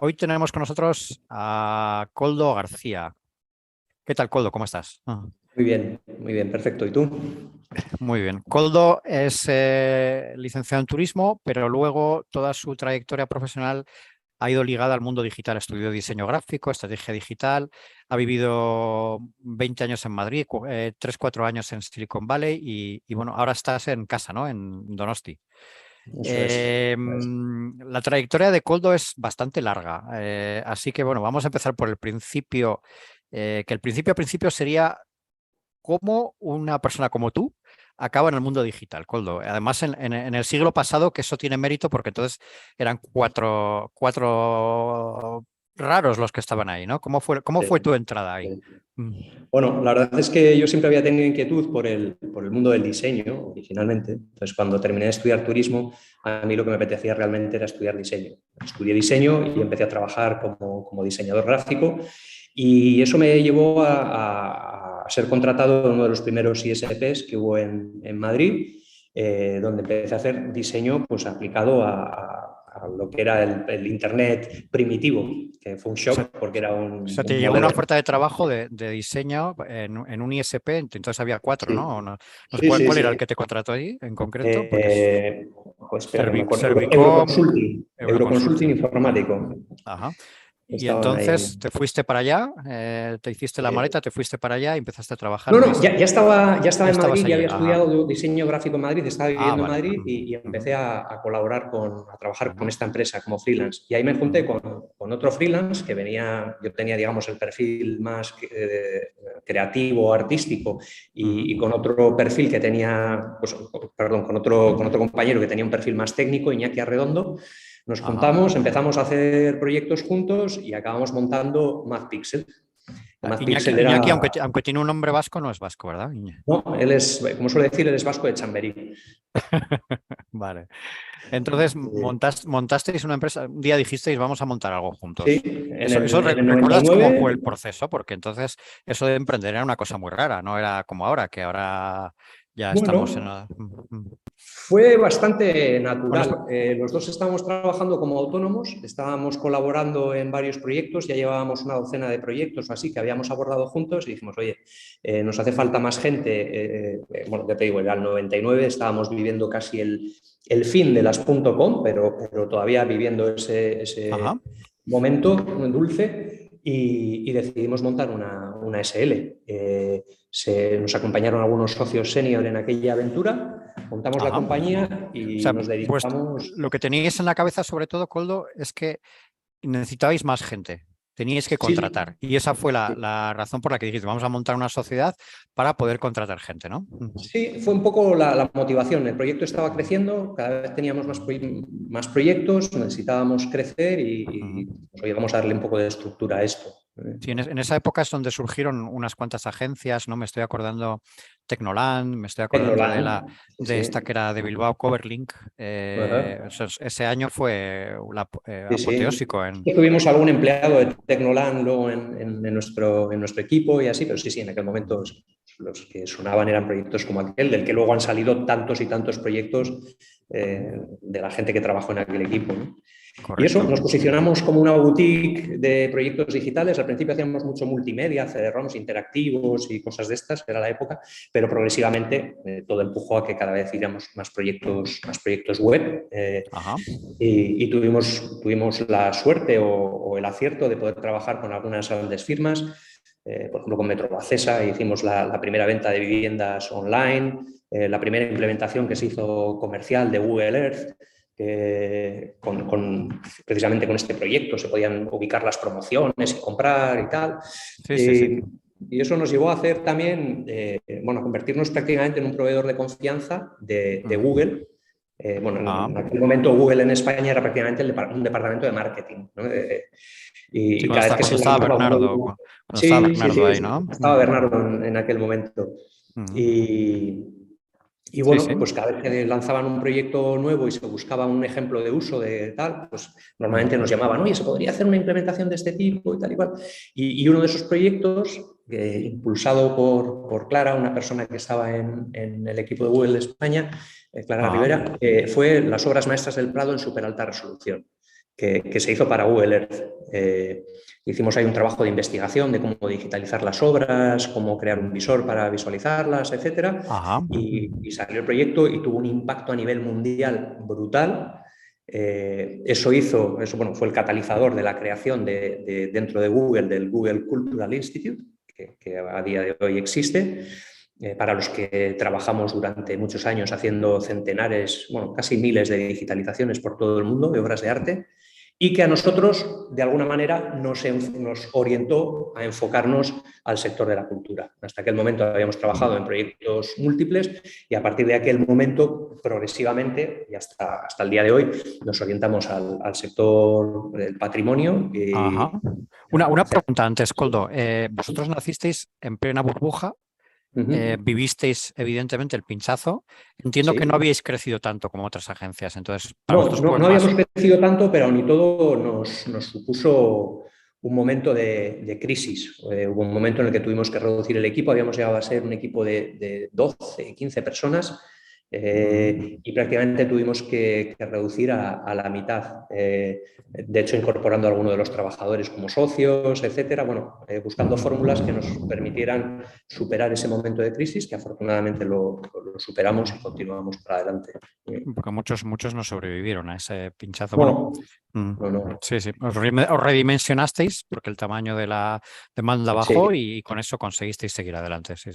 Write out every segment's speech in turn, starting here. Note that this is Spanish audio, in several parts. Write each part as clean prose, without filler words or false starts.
Hoy tenemos con nosotros a Koldo García. ¿Qué tal, Koldo? ¿Cómo estás? Muy bien, perfecto. ¿Y tú? Muy bien. Koldo es licenciado en turismo, pero luego toda su trayectoria profesional ha ido ligada al mundo digital. Estudió diseño gráfico, estrategia digital, ha vivido 20 años en Madrid, 3, 4 años en Silicon Valley y bueno, ahora estás en casa, ¿no? En Donosti. Eso es. La trayectoria de Koldo es bastante larga, así que bueno, vamos a empezar por el principio, que el principio sería cómo una persona como tú acaba en el mundo digital, Koldo. Además, en el siglo pasado, que eso tiene mérito porque entonces eran cuatro raros los que estaban ahí, ¿no? ¿Cómo fue Sí, tu entrada ahí? sí. Mm. Bueno, la verdad es que yo siempre había tenido inquietud por el mundo del diseño originalmente. Entonces, cuando terminé de estudiar turismo, a mí lo que me apetecía realmente era estudiar diseño. Estudié diseño y empecé a trabajar como diseñador gráfico y eso me llevó a ser contratado en uno de los primeros ISPs que hubo en Madrid, donde empecé a hacer diseño pues, aplicado a lo que era el Internet primitivo, que fue un O sea, shock porque era o un, sea, te un llegó una modelo. oferta de trabajo de diseño en un ISP, entonces había cuatro, Sí, ¿no? ¿O no? No sé sí, cuál, sí, cuál era el sí. que te contrató ahí en concreto, porque es Pues espera, no me acuerdo. Servicom, Euroconsulting Euroconsulting. Vale. informático. Ajá. Y Estaban ahí entonces en... te fuiste para allá, te hiciste la eh, maleta, te fuiste para allá y empezaste a trabajar No, en un no, ISP. ya estaba Ya en estabas Madrid, ya allí. había Ajá. estudiado diseño gráfico en Madrid, estaba Ah, viviendo en vale. Madrid Ujú, y ujú, empecé a colaborar a trabajar con ujú, esta empresa como freelance. Y ahí me junté ujú, con otro freelance que venía, yo tenía, digamos, el perfil más creativo, artístico, ujú, y con otro perfil que tenía, pues, perdón, con otro compañero que tenía un perfil más técnico, Iñaki Arredondo. Nos ajá. juntamos, empezamos a hacer proyectos juntos y acabamos montando MathPixel. Iñaki, MathPixel Iñaki, era... aunque tiene un nombre vasco, no es vasco, ¿verdad? No, él es, como suele decir, él es vasco de Chamberí. Vale. Entonces montasteis una empresa, un día dijisteis vamos a montar algo Sí, juntos. en Eso el, en el ¿recuerdas cómo fue el 99. proceso? Porque entonces eso de emprender era una cosa muy rara, no era como ahora, que ahora ya estamos en... Bueno, fue bastante Bueno, natural. Los dos estábamos trabajando como autónomos, estábamos colaborando en varios proyectos, ya llevábamos una docena de proyectos o así que habíamos abordado juntos y dijimos, oye, nos hace falta más gente. Bueno, ya te digo, era el 99, estábamos viviendo casi el fin de las .com, pero todavía viviendo ese ajá. momento dulce y decidimos montar una SL. Nos acompañaron algunos socios senior en aquella aventura, montamos la Ajá. compañía O y sea, nos dedicamos... lo que teníais en la cabeza, sobre todo, Coldo, es que necesitabais más gente, teníais que Sí, contratar. Y esa fue la, sí. la razón por la que dijiste, vamos a montar una sociedad para poder contratar gente, ¿no? Sí, fue un poco la motivación. El proyecto estaba creciendo, cada vez teníamos más proyectos, necesitábamos crecer Ujú. y pues, oye, vamos a darle un poco de estructura a esto. Sí, en esa época es donde surgieron unas cuantas agencias, ¿no? Me estoy acordando Tecnoland, me estoy acordando Tecnoland, sí, de esta sí. que era de Bilbao, Coverlink. Ajá. Ese año fue Sí, sí. apoteósico Sí en... que tuvimos algún empleado de Tecnoland luego en nuestro equipo y así, pero sí, en aquel momento los que sonaban eran proyectos como aquel, del que luego han salido tantos y tantos proyectos de la gente que trabajó en aquel equipo, ¿no? Y eso, Correcto. nos posicionamos como una boutique de proyectos digitales. Al principio hacíamos mucho multimedia, CD-ROMs interactivos y cosas de estas, era la época, pero progresivamente todo empujó a que cada vez hiciéramos más proyectos web. Ajá. Y tuvimos la suerte o el acierto de poder trabajar con algunas grandes firmas, por ejemplo con Metro Acesa, hicimos la primera venta de viviendas online, la primera implementación que se hizo comercial de Google Earth, precisamente con este proyecto se podían ubicar las promociones y comprar y tal. Sí, sí, sí. Eh, y eso nos llevó a hacer también, bueno, convertirnos prácticamente en un proveedor de confianza de Mm. Google. Bueno, Ah. en aquel momento Google en España era prácticamente un departamento de marketing, ¿no? Sí, Y cada vez que se cuando estaba lanzaba un Bernardo, nuevo... cuando estaba Sí, sí, Bernardo sí, ahí, ¿no? estaba Bernardo en aquel momento. Mm. Y, y Sí, sí. bueno, pues cada vez que lanzaban un proyecto nuevo y se buscaba un ejemplo de uso de tal, pues Mm. normalmente nos llamaban, oye, ¿se podría hacer una implementación de este tipo y tal y cual? Y uno de esos proyectos, impulsado por Clara, una persona que estaba en el equipo de Google de España, Clara Ah. Rivera, fue las obras maestras del Prado en súper alta resolución, que se hizo para Google Earth. Hicimos ahí un trabajo de investigación de cómo digitalizar las obras, cómo crear un visor para visualizarlas, etc. Y salió el proyecto y tuvo un impacto a nivel mundial brutal. Eso fue el catalizador de la creación dentro de Google, del Google Cultural Institute, que a día de hoy existe, para los que trabajamos durante muchos años haciendo centenares, casi miles de digitalizaciones por todo el mundo de obras de arte, y que a nosotros, de alguna manera, nos orientó a enfocarnos al sector de la cultura. Hasta aquel momento habíamos trabajado en proyectos múltiples y a partir de aquel momento, progresivamente, y hasta el día de hoy, nos orientamos al sector del patrimonio. Una pregunta antes, Koldo. Vosotros nacisteis en plena burbuja. Vivisteis evidentemente el pinchazo. Entiendo que no habíais crecido tanto como otras agencias. Entonces, no habíamos crecido tanto, pero aún y todo nos supuso un momento de crisis. Hubo un momento en el que tuvimos que reducir el equipo. Habíamos llegado a ser un equipo de 12, 15 personas. Y prácticamente tuvimos que reducir a la mitad, de hecho incorporando a algunos de los trabajadores como socios, etcétera, buscando fórmulas que nos permitieran superar ese momento de crisis, que afortunadamente lo superamos y continuamos para adelante. Porque muchos no sobrevivieron a ese pinchazo. No. Sí. Os redimensionasteis porque el tamaño de la demanda bajó y con eso conseguisteis seguir adelante. Sí.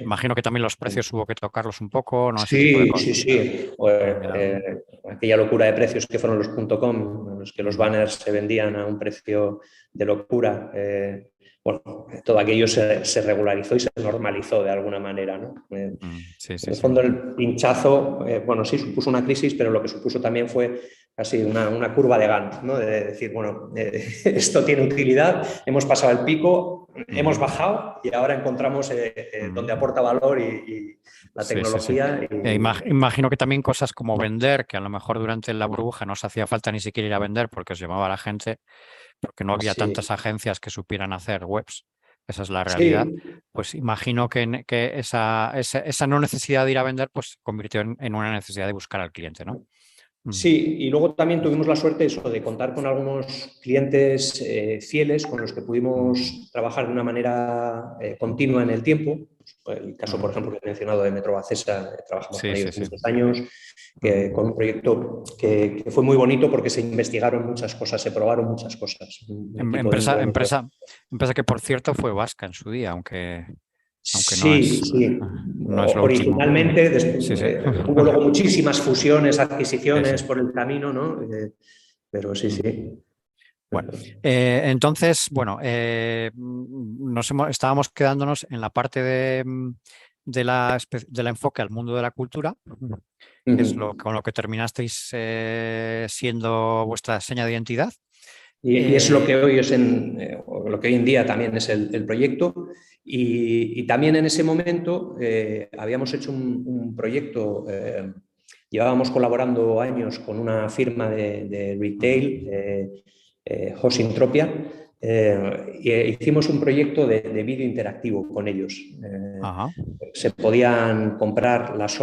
Imagino que también los precios hubo que tocarlos un poco, ¿no? Sí. Aquella locura de precios que fueron los .com, en los que los banners se vendían a un precio de locura. Todo aquello se regularizó y se normalizó de alguna manera, ¿no? En el fondo, el pinchazo, sí supuso una crisis, pero lo que supuso también fue casi una curva de Gantt, ¿no? De decir, esto tiene utilidad, hemos pasado el pico, hemos bajado y ahora encontramos donde aporta valor y la tecnología. Imagino que también cosas como vender, que a lo mejor durante la burbuja no os hacía falta ni siquiera ir a vender porque os llamaba la gente, porque no había tantas agencias que supieran hacer webs. Esa es la realidad. Pues imagino que esa no necesidad de ir a vender pues se convirtió en una necesidad de buscar al cliente, ¿no? Sí, y luego también tuvimos la suerte de contar con algunos clientes fieles con los que pudimos trabajar de una manera continua en el tiempo. El caso, por ejemplo, que he mencionado de Metro Acesa, trabajamos con ellos muchos años, con un proyecto que fue muy bonito porque se investigaron muchas cosas, se probaron muchas cosas. Empresa que, por cierto, fue vasca en su día, aunque no es lo originalmente, hubo luego muchísimas fusiones, adquisiciones por el camino, ¿no? Pero sí. Bueno, entonces, estábamos quedándonos en la parte del enfoque al mundo de la cultura, que es con lo que terminasteis siendo vuestra seña de identidad. Y es lo que hoy lo que hoy en día también es el proyecto. Y también en ese momento habíamos hecho un proyecto, llevábamos colaborando años con una firma de retail, Hosintropia, y hicimos un proyecto de vídeo interactivo con ellos. Se podían comprar los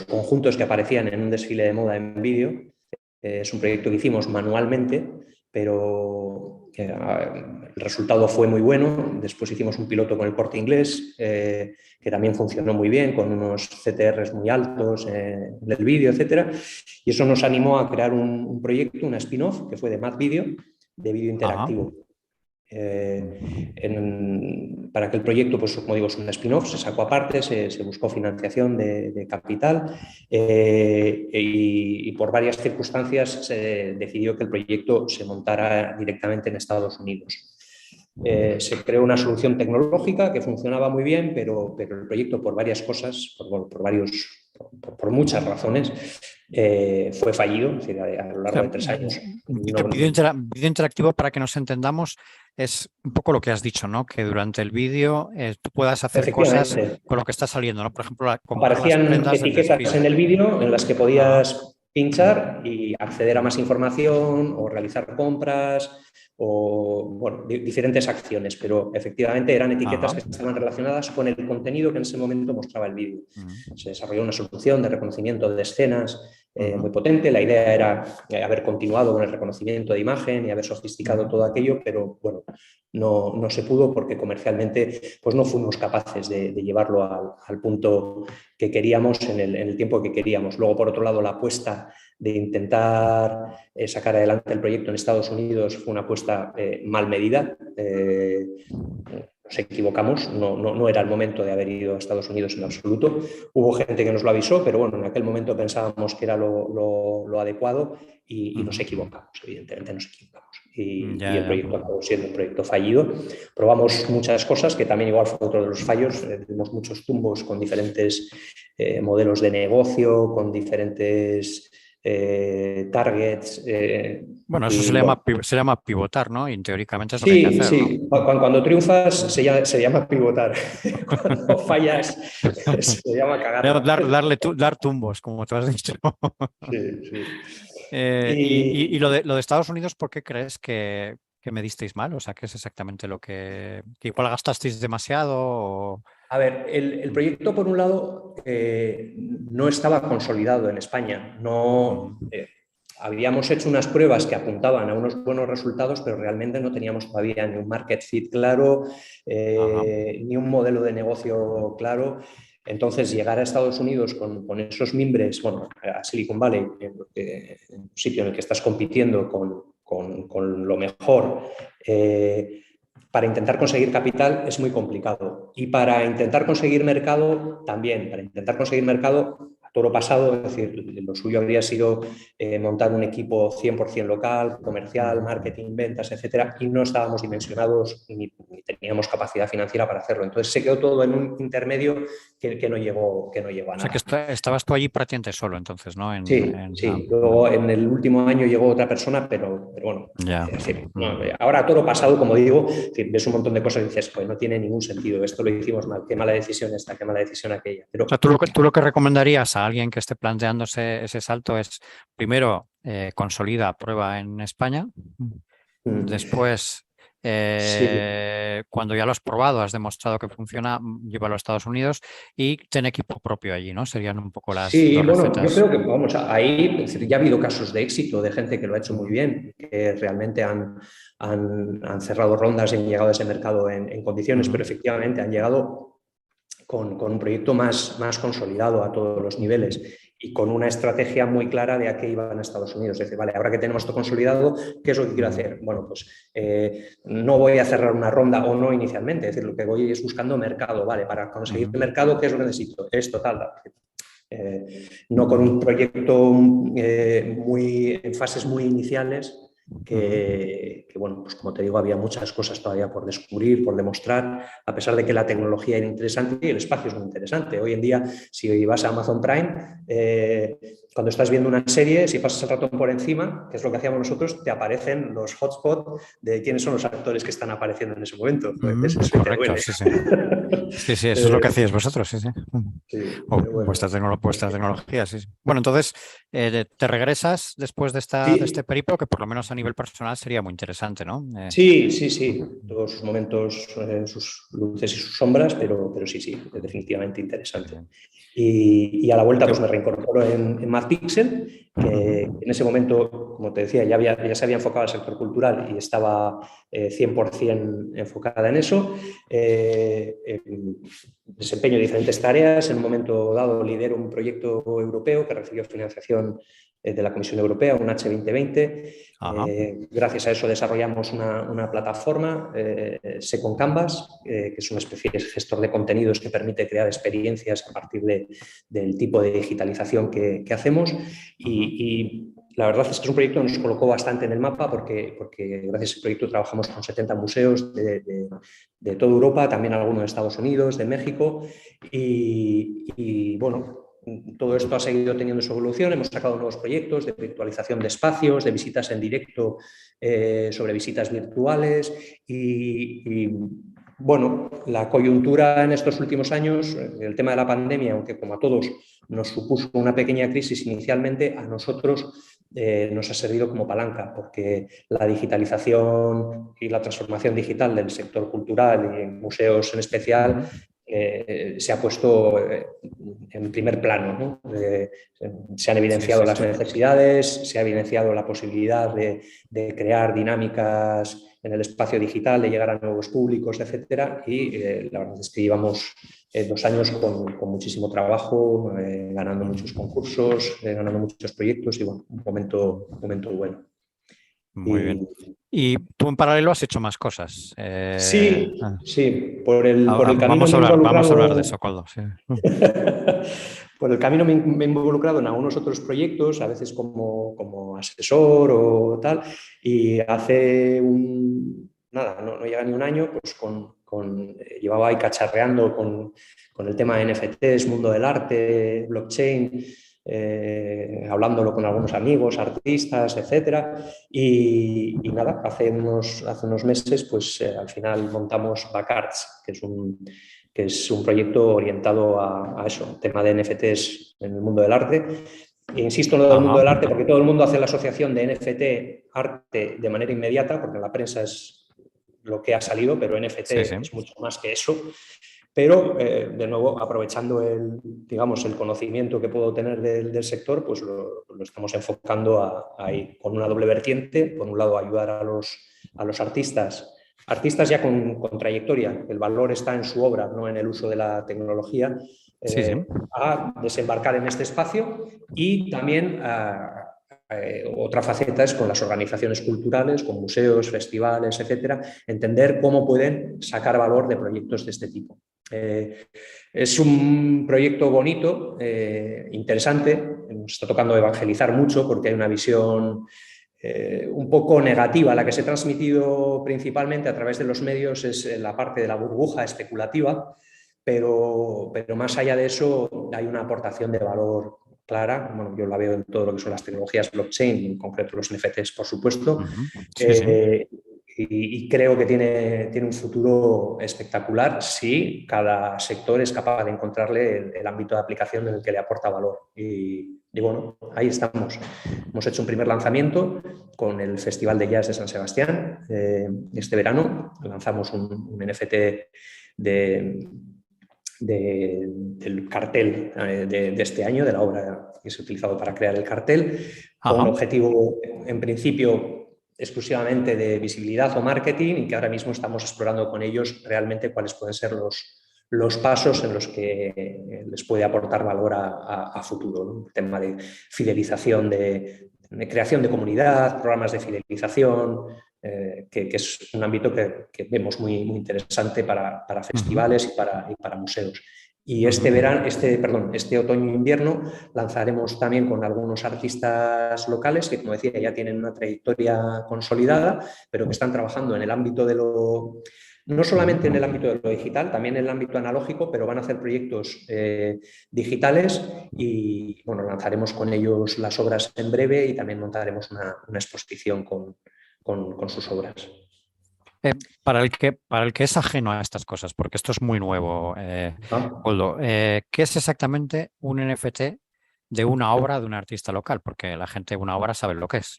conjuntos que aparecían en un desfile de moda en vídeo. Es un proyecto que hicimos manualmente, pero el resultado fue muy bueno. Después hicimos un piloto con el Corte Inglés, que también funcionó muy bien, con unos CTRs muy altos en el vídeo, etc. Y eso nos animó a crear un proyecto, una spin-off, que fue de Mad Video, de vídeo interactivo. Para que el proyecto, pues como digo, es un spin-off, se sacó aparte, se buscó financiación de capital y por varias circunstancias se decidió que el proyecto se montara directamente en Estados Unidos. Se creó una solución tecnológica que funcionaba muy bien, pero el proyecto, por varias cosas, por muchas razones, fue fallido, es decir, a lo largo de 3 años. Vídeo interactivo, para que nos entendamos, es un poco lo que has dicho, ¿no? Que durante el vídeo tú puedas hacer cosas con lo que está saliendo, ¿no? Por ejemplo, aparecían etiquetas en el vídeo en las que podías pinchar y acceder a más información o realizar compras bueno, diferentes acciones, pero efectivamente eran etiquetas que estaban relacionadas con el contenido que en ese momento mostraba el vídeo. Se desarrolló una solución de reconocimiento de escenas muy potente. La idea era haber continuado con el reconocimiento de imagen y haber sofisticado todo aquello, pero bueno, no se pudo porque comercialmente pues no fuimos capaces de llevarlo al punto que queríamos en el tiempo que queríamos. Luego, por otro lado, la apuesta de intentar sacar adelante el proyecto en Estados Unidos fue una apuesta mal medida. Nos equivocamos, no era el momento de haber ido a Estados Unidos en absoluto. Hubo gente que nos lo avisó, pero bueno, en aquel momento pensábamos que era lo adecuado y nos equivocamos, evidentemente nos equivocamos. Y el proyecto acabó siendo un proyecto fallido. Probamos muchas cosas, que también igual fue otro de los fallos. Tuvimos muchos tumbos con diferentes modelos de negocio, con diferentes targets. Bueno, eso se llama pivotar, ¿no? Y teóricamente es lo que hay que Sí, hacer, ¿no? sí. Cuando triunfas se llama pivotar. Cuando fallas se llama cagarla. Dar tumbos, como tú has dicho. Sí, sí. Y lo de Estados Unidos, ¿por qué crees que me disteis mal? O sea, ¿qué es exactamente lo que igual gastasteis demasiado? A ver, el proyecto, por un lado, no estaba consolidado en España. Habíamos hecho unas pruebas que apuntaban a unos buenos resultados, pero realmente no teníamos todavía ni un market fit claro, ni un modelo de negocio claro. Entonces, llegar a Estados Unidos con esos mimbres, bueno, a Silicon Valley, un sitio en el que estás compitiendo con lo mejor, para intentar conseguir capital es muy complicado. Y para intentar conseguir mercado también. Para intentar conseguir mercado a toro pasado, es decir, lo suyo habría sido montar un equipo 100% local, comercial, marketing, ventas, etcétera, y no estábamos dimensionados ni teníamos capacidad financiera para hacerlo. Entonces se quedó todo en un intermedio que no llegó a nada. O sea, que estabas tú allí prácticamente solo, entonces, ¿no? Sí. Luego en el último año llegó otra persona, pero bueno, Ya. es decir, ahora todo pasado, como digo, ves un montón de cosas y dices, pues no tiene ningún sentido, esto lo hicimos mal, qué mala decisión esta, qué mala decisión aquella. Pero, O sea, tú lo que recomendarías a alguien que esté planteándose ese salto es, primero, consolida prueba en España, después, sí. cuando ya lo has probado, has demostrado que funciona, llévalo a Estados Unidos y ten equipo propio allí, ¿no? Serían un poco las Sí, dos bueno, yo recetas. creo que vamos, ahí es decir, ya ha habido casos de éxito de gente que lo ha hecho muy bien, que realmente han cerrado rondas y han llegado a ese mercado en condiciones, pero efectivamente han llegado con un proyecto más consolidado a todos los niveles y con una estrategia muy clara de a qué iban a Estados Unidos. Es decir, vale, ahora que tenemos esto consolidado, ¿qué es lo que quiero hacer? Bueno, pues no voy a cerrar una ronda o no inicialmente, es decir, lo que voy es buscando mercado, ¿vale? Para conseguir mercado, ¿qué es lo que necesito? Esto, tal. No con un proyecto en fases muy iniciales, que, bueno, pues como te digo, había muchas cosas todavía por descubrir, por demostrar, a pesar de que la tecnología era interesante y el espacio es muy interesante. Hoy en día, si vas a Amazon Prime, cuando estás viendo una serie, si pasas el ratón por encima, que es lo que hacíamos nosotros, te aparecen los hotspots de quiénes son los actores que están apareciendo en ese momento. Eso te Correcto, duele. sí, sí. Sí, sí, eso es lo que hacíais vosotros, sí, sí. Sí, O pero bueno. vuestra tecnología, sí, sí. Bueno, entonces, te regresas después de este Sí, periplo, que por lo menos a nivel personal sería muy interesante, ¿no? sí. Todos sus momentos, sus luces y sus sombras, pero sí, es definitivamente interesante. Y a la vuelta pues me reincorporo en MadPixel, que en ese momento, como te decía, ya se había enfocado al sector cultural y estaba 100% enfocada en eso. Desempeño diferentes tareas. En un momento dado lidero un proyecto europeo que recibió financiación de la Comisión Europea, un H2020. Gracias a eso desarrollamos una plataforma, Second Canvas, que es una especie de gestor de contenidos que permite crear experiencias a partir del tipo de digitalización que hacemos. Y la verdad es que es un proyecto que nos colocó bastante en el mapa porque gracias a ese proyecto trabajamos con 70 museos de toda Europa, también algunos de Estados Unidos, de México. Y bueno, todo esto ha seguido teniendo su evolución. Hemos sacado nuevos proyectos de virtualización de espacios, de visitas en directo sobre visitas virtuales y bueno, la coyuntura en estos últimos años, el tema de la pandemia, aunque como a todos nos supuso una pequeña crisis inicialmente, a nosotros nos ha servido como palanca, porque la digitalización y la transformación digital del sector cultural y en museos en especial se ha puesto en primer plano, ¿no? Se han evidenciado las necesidades, se ha evidenciado la posibilidad de crear dinámicas en el espacio digital, de llegar a nuevos públicos, etcétera, y la verdad es que llevamos 2 años con muchísimo trabajo, ganando muchos concursos, ganando muchos proyectos y bueno, un momento bueno. Muy bien. Y tú en paralelo has hecho más cosas. Sí, por el camino Vamos me he vamos a hablar de involucrado. eso, Koldo. Sí. Por el camino me he involucrado en algunos otros proyectos, a veces como asesor o tal, y hace nada, no llega ni un año, pues llevaba ahí cacharreando con el tema de NFTs, mundo del arte, blockchain, hablándolo con algunos amigos, artistas, etcétera. Y nada, hace unos meses, pues al final montamos Backarts, que es un proyecto orientado a eso, tema de NFTs en el mundo del arte. E insisto en lo del mundo del arte porque todo el mundo hace la asociación de NFT arte de manera inmediata, porque la prensa es lo que ha salido, pero NFT es mucho más que eso. Pero, de nuevo, aprovechando el conocimiento que puedo tener del sector, pues lo estamos enfocando ahí con una doble vertiente. Por un lado, ayudar a los artistas ya con trayectoria, el valor está en su obra, no en el uso de la tecnología, a desembarcar en este espacio y también otra faceta es con las organizaciones culturales, con museos, festivales, etcétera, entender cómo pueden sacar valor de proyectos de este tipo. Es un proyecto bonito, interesante, nos está tocando evangelizar mucho porque hay una visión un poco negativa. La que se ha transmitido principalmente a través de los medios es la parte de la burbuja especulativa, pero más allá de eso hay una aportación de valor clara. Bueno, yo la veo en todo lo que son las tecnologías blockchain, en concreto los NFTs, por supuesto, y creo que tiene un futuro espectacular si cada sector es capaz de encontrarle el ámbito de aplicación en el que le aporta valor. Y bueno, ahí estamos. Hemos hecho un primer lanzamiento con el Festival de Jazz de San Sebastián. Este verano lanzamos un NFT del cartel de este año, de la obra que se ha utilizado para crear el cartel, con un objetivo, en principio, exclusivamente de visibilidad o marketing, y que ahora mismo estamos explorando con ellos realmente cuáles pueden ser los pasos en los que les puede aportar valor a futuro, ¿no? El tema de fidelización, de creación de comunidad, programas de fidelización, que es un ámbito que vemos muy interesante para festivales y para museos. Y este otoño e invierno lanzaremos también con algunos artistas locales que, como decía, ya tienen una trayectoria consolidada, pero que están trabajando en el ámbito no solamente en el ámbito de lo digital, también en el ámbito analógico, pero van a hacer proyectos digitales y bueno, lanzaremos con ellos las obras en breve y también montaremos una exposición con sus obras. Para el que es ajeno a estas cosas, porque esto es muy nuevo, Koldo, ¿qué es exactamente un NFT de una obra de un artista local? Porque la gente de una obra sabe lo que es.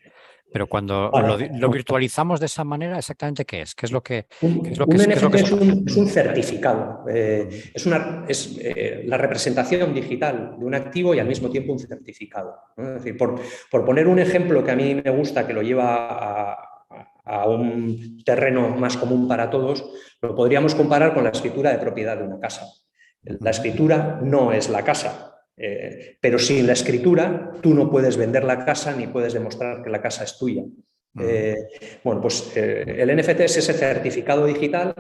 Pero cuando lo virtualizamos de esa manera, ¿exactamente qué es? ¿Qué es lo que un NFT es un certificado. Es la representación digital de un activo y al mismo tiempo un certificado, ¿no? Es decir, por poner un ejemplo que a mí me gusta, que lo lleva a un terreno más común para todos, lo podríamos comparar con la escritura de propiedad de una casa. La escritura no es la casa, pero sin la escritura tú no puedes vender la casa ni puedes demostrar que la casa es tuya. Bueno, pues el NFT es ese certificado digital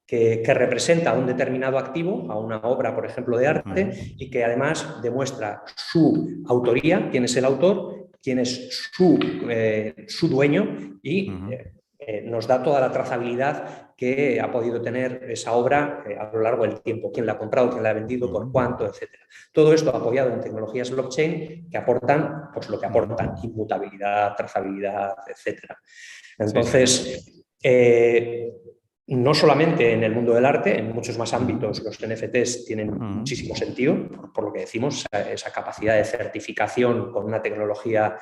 que representa a un determinado activo, a una obra, por ejemplo, de arte, y que además demuestra su autoría, quién es el autor, quién es su dueño y nos da toda la trazabilidad que ha podido tener esa obra a lo largo del tiempo, quién la ha comprado, quién la ha vendido, por cuánto, etcétera. Todo esto apoyado en tecnologías blockchain que aportan pues, lo que aportan, inmutabilidad, trazabilidad, etcétera. Entonces, no solamente en el mundo del arte, en muchos más ámbitos los NFTs tienen muchísimo sentido, por lo que decimos, esa capacidad de certificación con una tecnología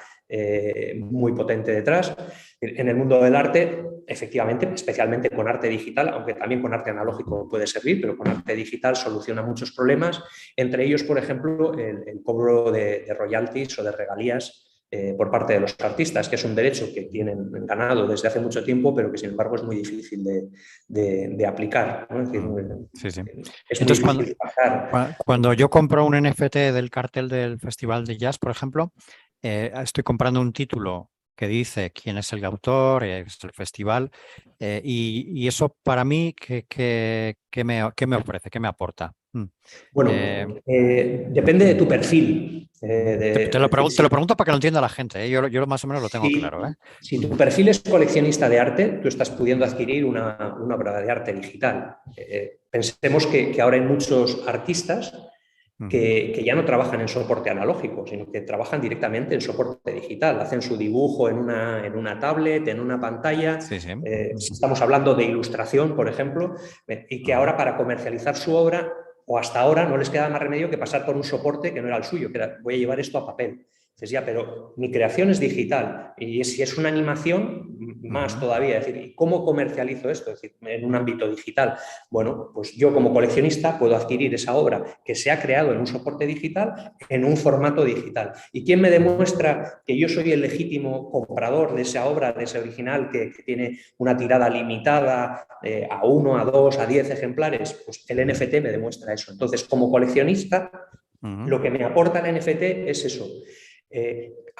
muy potente detrás. En el mundo del arte, efectivamente, especialmente con arte digital, aunque también con arte analógico puede servir, pero con arte digital soluciona muchos problemas, entre ellos, por ejemplo, el cobro de royalties o de regalías por parte de los artistas, que es un derecho que tienen ganado desde hace mucho tiempo, pero que sin embargo es muy difícil de aplicar, ¿no? Es decir, Sí, sí. es muy Entonces, difícil pasar. cuando yo compro un NFT del cartel del Festival de Jazz, por ejemplo, estoy comprando un título que dice quién es el autor, es el festival, y eso para mí, ¿qué me ofrece? ¿Qué me aporta? Eh, Bueno, depende de tu perfil. Es decir, te lo pregunto para que lo entienda la gente, ¿eh? Yo más o menos lo tengo claro, ¿eh? si tu perfil es coleccionista de arte, tú estás pudiendo adquirir una obra de arte digital. Pensemos que ahora hay muchos artistas que ya no trabajan en soporte analógico, sino que trabajan directamente en soporte digital. Hacen su dibujo en una tablet, en una pantalla. Sí, sí. Si estamos hablando de ilustración, por ejemplo, y que ahora para comercializar su obra, o hasta ahora, no les queda más remedio que pasar por un soporte que no era el suyo, que era, voy a llevar esto a papel. Dices, ya, pero mi creación es digital y si es una animación, más todavía. Es decir, ¿cómo comercializo esto? Es decir, en un ámbito digital. Bueno, pues yo como coleccionista puedo adquirir esa obra que se ha creado en un soporte digital en un formato digital. ¿Y quién me demuestra que yo soy el legítimo comprador de esa obra, de ese original que tiene una tirada limitada a 1, a 2, a 10 ejemplares? Pues el NFT me demuestra eso. Entonces, como coleccionista, lo que me aporta el NFT es eso.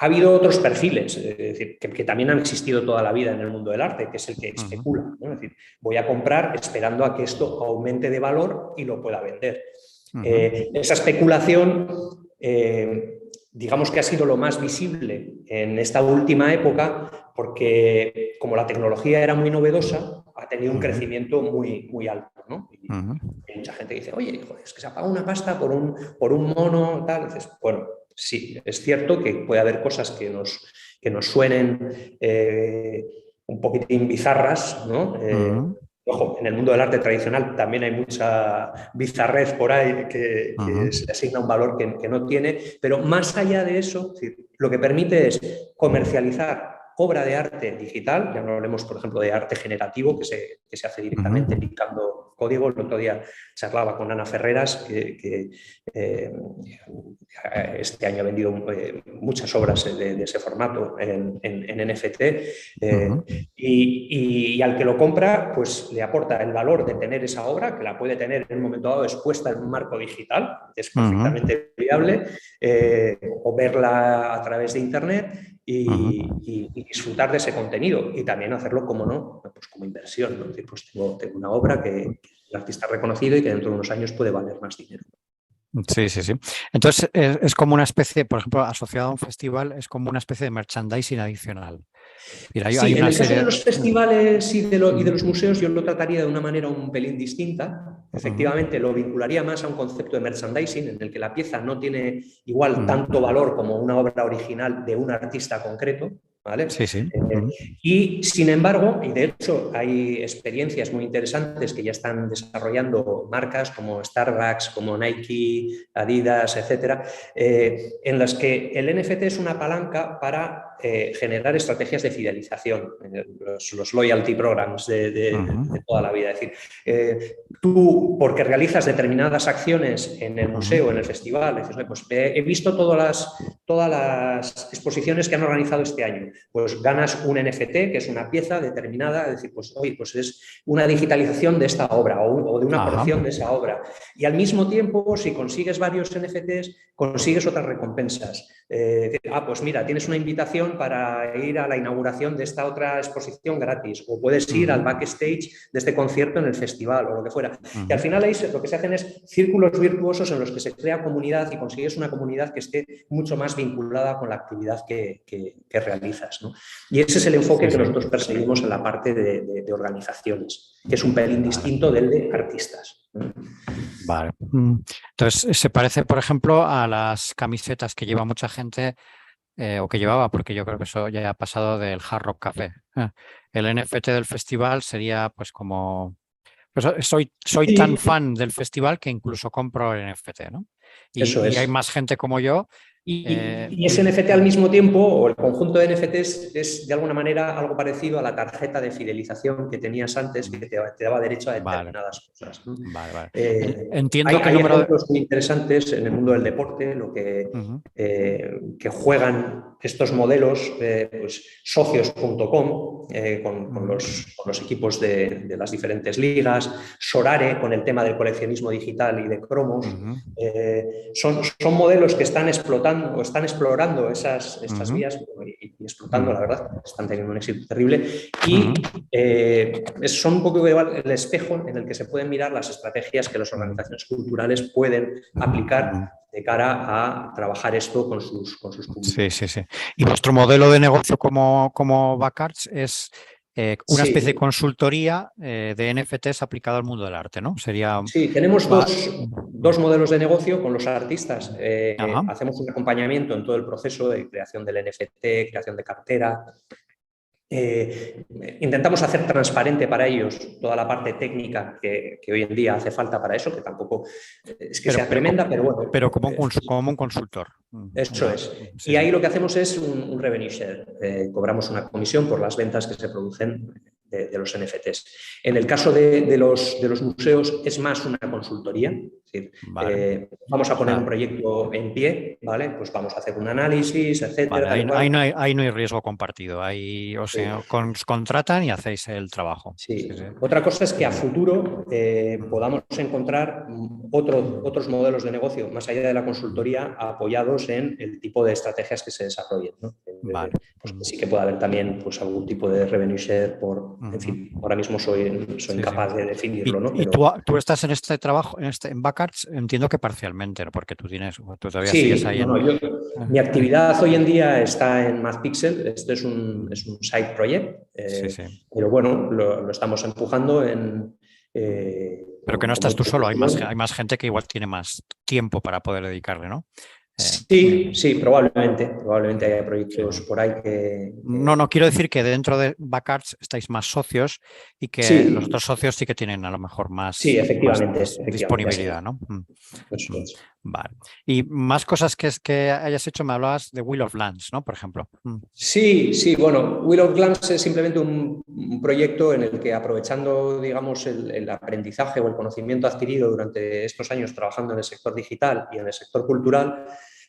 Ha habido otros perfiles, es decir, que también han existido toda la vida en el mundo del arte, que es el que especula, ¿no? Es decir, voy a comprar esperando a que esto aumente de valor y lo pueda vender. Esa especulación, digamos que ha sido lo más visible en esta última época, porque como la tecnología era muy novedosa, ha tenido un crecimiento muy, muy alto, ¿no? Y hay mucha gente que dice, oye, joder, es que se ha pagado una pasta por un mono, tal. Entonces, bueno, sí, es cierto que puede haber cosas que nos suenen un poquitín bizarras, ¿no? Ojo, en el mundo del arte tradicional también hay mucha bizarrez por ahí que se le asigna un valor que no tiene, pero más allá de eso, lo que permite es comercializar obra de arte digital, ya no hablemos, por ejemplo, de arte generativo que se hace directamente picando código. El otro día charlaba con Ana Ferreras, que este año ha vendido muchas obras de ese formato en NFT, y al que lo compra, pues le aporta el valor de tener esa obra, que la puede tener en un momento dado expuesta en un marco digital, que es perfectamente viable, o verla a través de Internet. Y disfrutar de ese contenido y también hacerlo, como no, pues como inversión, ¿no? Es decir, pues tengo una obra que el artista ha reconocido y que dentro de unos años puede valer más dinero. Sí, sí, sí. Entonces es como una especie, por ejemplo, asociado a un festival, es como una especie de merchandising adicional. Mira, Sí, hay en una el caso de serie. los festivales y de los museos yo lo trataría de una manera un pelín distinta. Efectivamente, lo vincularía más a un concepto de merchandising en el que la pieza no tiene igual tanto valor como una obra original de un artista concreto, ¿vale? Sí, sí. Y sin embargo, y de hecho hay experiencias muy interesantes que ya están desarrollando marcas como Starbucks, como Nike, Adidas, etcétera, en las que el NFT es una palanca para generar estrategias de fidelización, los loyalty programs de toda la vida. Es decir, tú, porque realizas determinadas acciones en el museo, en el festival, dices, pues he visto todas las exposiciones que han organizado este año, pues ganas un NFT, que es una pieza determinada, es decir, pues oye, pues es una digitalización de esta obra o de una porción de esa obra. Y al mismo tiempo, si consigues varios NFTs, consigues otras recompensas. Pues mira, tienes una invitación para ir a la inauguración de esta otra exposición gratis, o puedes ir al backstage de este concierto en el festival o lo que fuera. Y al final ahí lo que se hacen es círculos virtuosos en los que se crea comunidad y consigues una comunidad que esté mucho más vinculada con la actividad que realizas, ¿no? Y ese es el enfoque que nosotros perseguimos en la parte de organizaciones, que es un pelín distinto del de artistas. Vale. Entonces, se parece, por ejemplo, a las camisetas que lleva mucha gente o que llevaba, porque yo creo que eso ya ha pasado del Hard Rock Café. El NFT del festival sería pues como Soy tan fan del festival que incluso compro el NFT, ¿no? Eso Y hay es. más gente como yo. Y ese NFT al mismo tiempo, o el conjunto de NFTs, es de alguna manera algo parecido a la tarjeta de fidelización que tenías antes, que te daba derecho a Vale, determinadas cosas, ¿no? vale. Entiendo que el Hay número ejemplos muy interesantes en el mundo del deporte, Ujú, que juegan estos modelos, pues socios.com, con ujú, los equipos de las diferentes ligas, Sorare con el tema del coleccionismo digital y de cromos. ujú, Son modelos que están explotando o están explorando estas ujú, vías y explotando, la ujú, verdad, están teniendo un éxito terrible. Y ujú, son un poco igual el espejo en el que se pueden mirar las estrategias que las ujú, organizaciones culturales pueden aplicar ujú. de cara a trabajar esto con sus Sí, públicos. sí, sí. ¿Y vuestro modelo de negocio como Backarts es una especie de Sí, consultoría de NFTs aplicado al mundo del arte, ¿no? Sería... sí, tenemos va- dos modelos de negocio con los artistas. Ajá. Hacemos un acompañamiento en todo el proceso de creación del NFT, creación de cartera. Eh, Intentamos hacer transparente para ellos toda la parte técnica que hoy en día hace falta para eso, que tampoco es que Pero, sea pero, co- tremenda, pero bueno, pero como un consultor. eso es. Sí, Y sí. ahí lo que hacemos es un revenue share. Cobramos una comisión por las ventas que se producen de los NFTs. En el caso de los museos es más una consultoría. Es decir, Vale. vamos a O poner un sea, proyecto en pie, ¿vale? Pues vamos a hacer un análisis, etcétera, vale, tal y ahí cual. no hay riesgo compartido. Ahí os Sí. contratan y hacéis el trabajo. Sí, sí. Sí, otra cosa es que a futuro Ujú, podamos encontrar otros modelos de negocio más allá de la consultoría apoyados en el tipo de estrategias que se desarrollen, ¿no? vale. Pues que sí que pueda haber también pues, algún tipo de revenue share en Ujú. fin, ahora mismo soy Sí, sí. incapaz de definirlo, ¿no? Y Pero tú estás en este trabajo, en Backarts, entiendo que parcialmente, ¿no? Porque tú todavía sigues sí, ahí no, en... no, mi eh, actividad hoy en día está en MathPixel, este es un side project, sí, sí. pero bueno, lo estamos empujando Pero que no con estás tú mucha solo, ilusión. hay más gente que igual tiene más tiempo para poder dedicarle, ¿no? Eh, Sí, sí, probablemente haya sí, proyectos sí. por ahí que... No quiero decir que dentro de Backarts estáis más socios y que los Sí, otros socios sí que tienen a lo mejor sí, más efectivamente, así disponibilidad, es. ¿no? Eso Mm. es. Vale. Y más cosas que hayas hecho, me hablabas de Wheel of Lands, ¿no? Por ejemplo. Sí, sí, bueno, Wheel of Glance es simplemente un proyecto en el que aprovechando, digamos, el aprendizaje o el conocimiento adquirido durante estos años trabajando en el sector digital y en el sector cultural,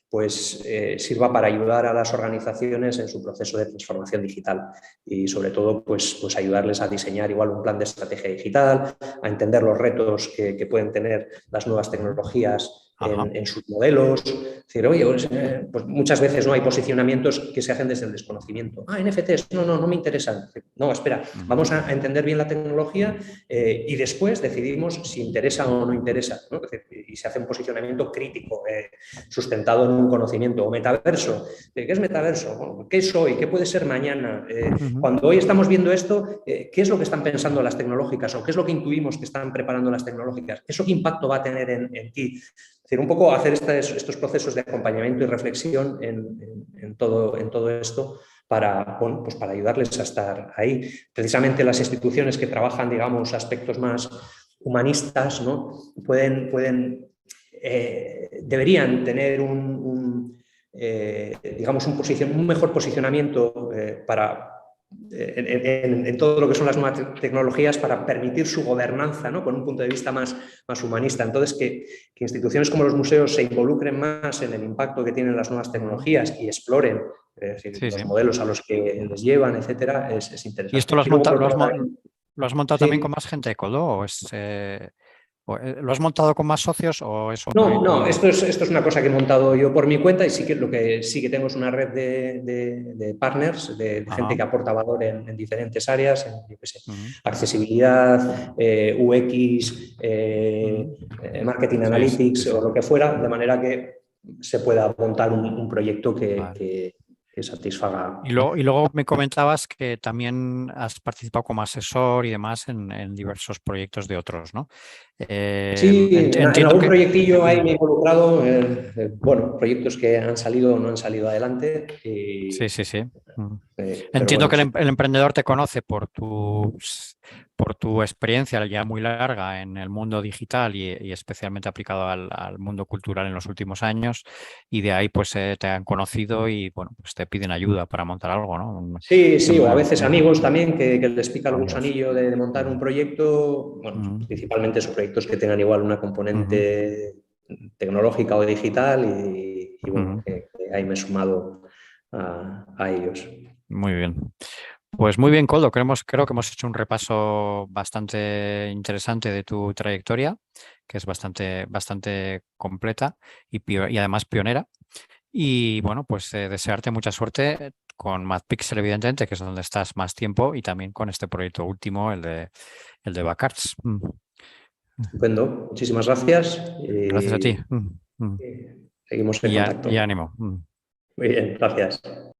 pues sirva para ayudar a las organizaciones en su proceso de transformación digital y sobre todo pues ayudarles a diseñar igual un plan de estrategia digital, a entender los retos que pueden tener las nuevas tecnologías Ajá. en sus modelos. Es decir, oye, pues muchas veces no hay posicionamientos que se hacen desde el desconocimiento. NFTs, no me interesan. No, espera, Ujú, vamos a entender bien la tecnología y después decidimos si interesa o no interesa, ¿no? Y se hace un posicionamiento crítico, sustentado en un conocimiento. O metaverso. ¿Qué es metaverso? Bueno, ¿qué es hoy? ¿Qué puede ser mañana? ujú. Cuando hoy estamos viendo esto, ¿qué es lo que están pensando las tecnológicas? ¿O qué es lo que intuimos que están preparando las tecnológicas? ¿Eso qué impacto va a tener en ti? Es decir, un poco hacer estos procesos de acompañamiento y reflexión en todo esto para, bueno, pues para ayudarles a estar ahí. Precisamente las instituciones que trabajan, digamos, aspectos más humanistas, ¿no? Deberían tener digamos, un mejor posicionamiento en todo lo que son las nuevas tecnologías para permitir su gobernanza, ¿no? Con un punto de vista más humanista. Entonces, que instituciones como los museos se involucren más en el impacto que tienen las nuevas Ujú. tecnologías y exploren decir, Sí, sí. los modelos a los que les llevan, etcétera, es ¿Y esto interesante. Y luego, por otro lado, también, lo has montado también con sí. más gente, Coldo? ¿Lo has montado con más socios o eso no? No, esto es una cosa que he montado yo por mi cuenta y sí que lo que sí que tengo es una red de partners, de gente Ajá. que aporta valor en diferentes áreas, en yo qué sé, Ujú, accesibilidad, UX, ujú. marketing Sí, sí, analytics sí. o lo que fuera, de manera que se pueda montar un proyecto Vale. que satisfaga. Y luego me comentabas que también has participado como asesor y demás en diversos proyectos de otros, ¿no? Sí, en Entiendo algún que... proyectillo ahí me he involucrado, bueno, proyectos que han salido o no han salido adelante, Sí, sí, sí. pero Entiendo bueno, que sí. el emprendedor te conoce por tus por tu experiencia ya muy larga en el mundo digital y especialmente aplicado al mundo cultural en los últimos años, y de ahí pues te han conocido y bueno, pues te piden ayuda para montar algo, ¿no? Sí, Que sí, muy o a bien. veces amigos también que les pica el Amigos. gusanillo de montar un Ujú, proyecto, bueno, ujú, principalmente son proyectos que tengan igual una ujú, componente tecnológica o digital y bueno, ujú. que ahí me he sumado a ellos. Muy bien. Pues muy bien, Coldo. Creo que hemos hecho un repaso bastante interesante de tu trayectoria, que es bastante completa y además pionera. Y bueno, pues desearte mucha suerte con MadPixel, evidentemente, que es donde estás más tiempo, y también con este proyecto último, el de Backarts. Estupendo, muchísimas gracias Gracias a ti. y seguimos en Y contacto. ánimo. Muy bien, gracias.